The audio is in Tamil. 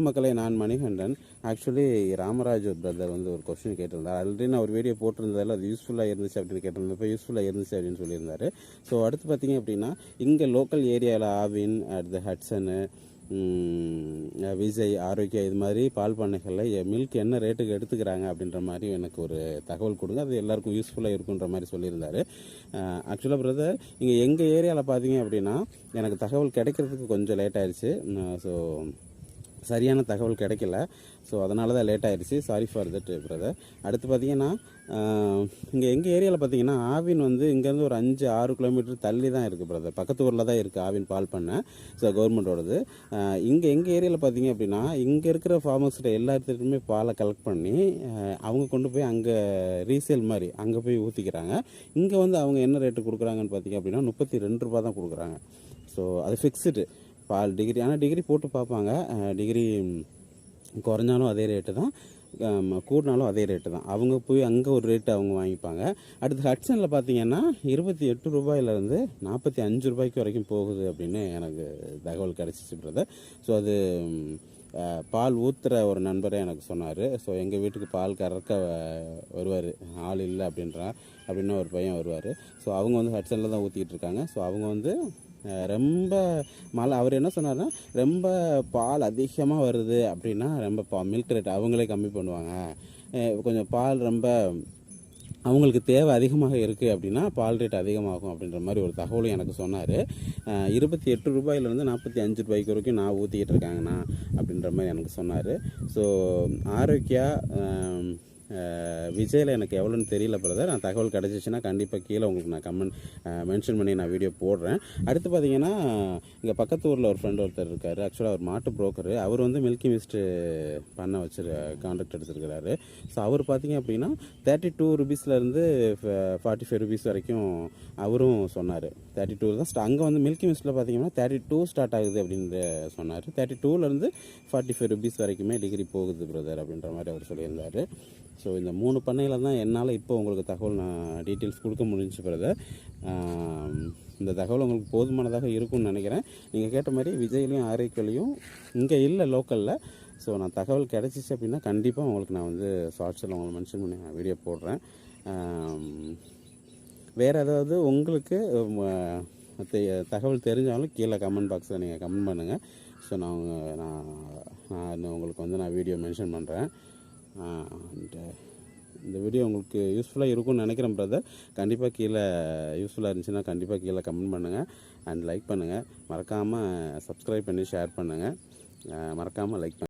மக்களை, நான் மணிகண்டன். ஆக்சுவலி ராமராஜ் பிரதர் வந்து ஒரு கொஸ்டின் கேட்டிருந்தார். ஆல்ரெடி நான் ஒரு வீடியோ போட்டிருந்ததில் அது யூஸ்ஃபுல்லாக இருந்துச்சு அப்படின்னு கேட்டிருந்தப்போ யூஸ்ஃபுல்லாக இருந்துச்சு அப்படின்னு சொல்லியிருந்தார். ஸோ அடுத்து பார்த்தீங்க அப்படின்னா, இங்கே லோக்கல் ஏரியாவில் ஆவின், அடுத்து ஹட்சனு, விஜய், ஆரோக்கியா இது மாதிரி பால் பண்ணைகளில் மில்க் என்ன ரேட்டுக்கு எடுத்துக்கிறாங்க அப்படின்ற மாதிரி எனக்கு ஒரு தகவல் கொடுங்க, அது எல்லாருக்கும் யூஸ்ஃபுல்லாக இருக்குன்ற மாதிரி சொல்லியிருந்தார். ஆக்சுவலாக பிரதர், இங்கே எங்கள் ஏரியாவில் பார்த்தீங்க அப்படின்னா எனக்கு தகவல் கிடைக்கிறதுக்கு கொஞ்சம் லேட் ஆயிடுச்சு. ஸோ சரியான தகவல் கிடைக்கல. ஸோ அதனால தான் லேட் ஆயிடுச்சு. Sorry for that brother. அடுத்து பார்த்தீங்கன்னா, இங்கே எங்கள் ஏரியாவில் பார்த்தீங்கன்னா ஆவின் வந்து இங்கேருந்து ஒரு 5-6 கிலோமீட்டர் தள்ளி தான் இருக்குது பிரதர். பக்கத்து ஊரில் தான் இருக்குது ஆவின் பால் பண்ணை. ஸோ கவர்மெண்ட்டோடது. இங்கே எங்கள் ஏரியாவில் பார்த்தீங்க அப்படின்னா, இங்கே இருக்கிற ஃபார்மர்ஸ்கிட்ட எல்லாத்துக்குமே பாலை கலெக்ட் பண்ணி அவங்க கொண்டு போய் அங்கே ரீசேல் மாதிரி அங்கே போய் ஊற்றிக்கிறாங்க. இங்கே வந்து அவங்க என்ன ரேட்டு கொடுக்குறாங்கன்னு பார்த்தீங்க அப்படின்னா 32 ரூபா தான் கொடுக்குறாங்க. ஸோ அது ஃபிக்ஸ்டு பால் டிகிரி. ஆனால் டிகிரி போட்டு பார்ப்பாங்க. டிகிரி குறைஞ்சாலும் அதே ரேட்டு தான், கூடினாலும் அதே ரேட்டு தான். அவங்க போய் அங்கே ஒரு ரேட்டு அவங்க வாங்கிப்பாங்க. அடுத்து ஹட்சனில் பார்த்தீங்கன்னா 28 ரூபாயிலேருந்து 45 ரூபாய்க்கு வரைக்கும் போகுது அப்படின்னு எனக்கு தகவல் கிடச்சிச்சு பிரதர். ஸோ அது பால் ஊற்றுற ஒரு நண்பரே எனக்கு சொன்னார். ஸோ எங்கள் வீட்டுக்கு பால் கறக்க வருவார், ஆள் இல்லை அப்படின்னு ஒரு பையன் வருவார். ஸோ அவங்க வந்து ஹட்சனில் தான் ஊற்றிக்கிட்டு இருக்காங்க. ஸோ அவங்க வந்து ரொம்ப மழை, அவர் என்ன சொன்னார்னா, ரொம்ப பால் அதிகமாக வருது அப்படின்னா ரொம்ப மில்க் ரேட் அவங்களே கம்மி பண்ணுவாங்க. கொஞ்சம் பால் ரொம்ப அவங்களுக்கு தேவை அதிகமாக இருக்குது அப்படின்னா பால் ரேட் அதிகமாகும் அப்படின்ற மாதிரி ஒரு தகவலும் எனக்கு சொன்னார். 28 ரூபாயிலேருந்து 45 ரூபாய்க்கு வரைக்கும் நான் ஊற்றிக்கிட்டு இருக்காங்கண்ணா அப்படின்ற மாதிரி எனக்கு சொன்னார். ஸோ ஆரோக்கியா, விஜயில் எனக்கு எவ்வளோன்னு தெரியல பிரதர். நான் தகவல் கிடச்சிச்சின்னா கண்டிப்பாக கீழே உங்களுக்கு நான் கமெண்ட் மென்ஷன் பண்ணி நான் வீடியோ போடுறேன். அடுத்து பார்த்தீங்கன்னா, இங்கே பக்கத்து ஊரில் ஒரு ஃப்ரெண்ட் ஒருத்தர் இருக்கார். ஆக்சுவலாக அவர் மாட்டு புரோக்கரு. அவர் வந்து மில்கி மிஸ்ட்டு பண்ண கான்ட்ராக்ட் எடுத்துருக்கிறாரு. ஸோ அவர் பார்த்தீங்க அப்படின்னா 32 ருபீஸ்லேருந்து 45 ருபீஸ் வரைக்கும் அவரும் சொன்னார். 32 தான் அங்கே வந்து மில்கி மிஸ்ட்டில் பார்த்தீங்கன்னா 32 ஸ்டார்ட் ஆகுது அப்படின்னு சொன்னார். 32லேருந்து 45 ருபீஸ் வரைக்குமே டிகிரி போகுது பிரதர் அப்படின்ற மாதிரி அவர் சொல்லியிருந்தார். ஸோ இந்த 3 பண்ணையில் தான் என்னால் இப்போ உங்களுக்கு தகவல் நான் டீட்டெயில்ஸ் கொடுக்க முடிஞ்சு பிரதர். இந்த தகவல் உங்களுக்கு போதுமானதாக இருக்கும்னு நினைக்கிறேன். நீங்கள் கேட்ட மாதிரி விஜய்லையும் ஆரோக்கியிலையும் இங்கே இல்லை லோக்கலில். ஸோ நான் தகவல் கிடச்சிச்சு அப்படின்னா கண்டிப்பாக உங்களுக்கு நான் வந்து ஷார்ட்ஸில் உங்களுக்கு மென்ஷன் பண்ணி நான் வீடியோ போடுறேன். வேறு ஏதாவது உங்களுக்கு தகவல் தெரிஞ்சாலும் கீழே கமெண்ட் பாக்ஸில் நீங்கள் கமெண்ட் பண்ணுங்கள். ஸோ நான் உங்களுக்கு வந்து நான் வீடியோ மென்ஷன் பண்ணுறேன். இந்த வீடியோ உங்களுக்கு யூஸ்ஃபுல்லாக இருக்கும்னு நினைக்கிறேன் பிரதர். கண்டிப்பாக கீழே யூஸ்ஃபுல்லாக இருந்துச்சுன்னா கண்டிப்பாக கீழே கமெண்ட் பண்ணுங்கள் அண்ட் லைக் பண்ணுங்கள். மறக்காமல் சப்ஸ்கிரைப் பண்ணி ஷேர் பண்ணுங்கள். மறக்காமல் லைக் பண்ணுங்கள்.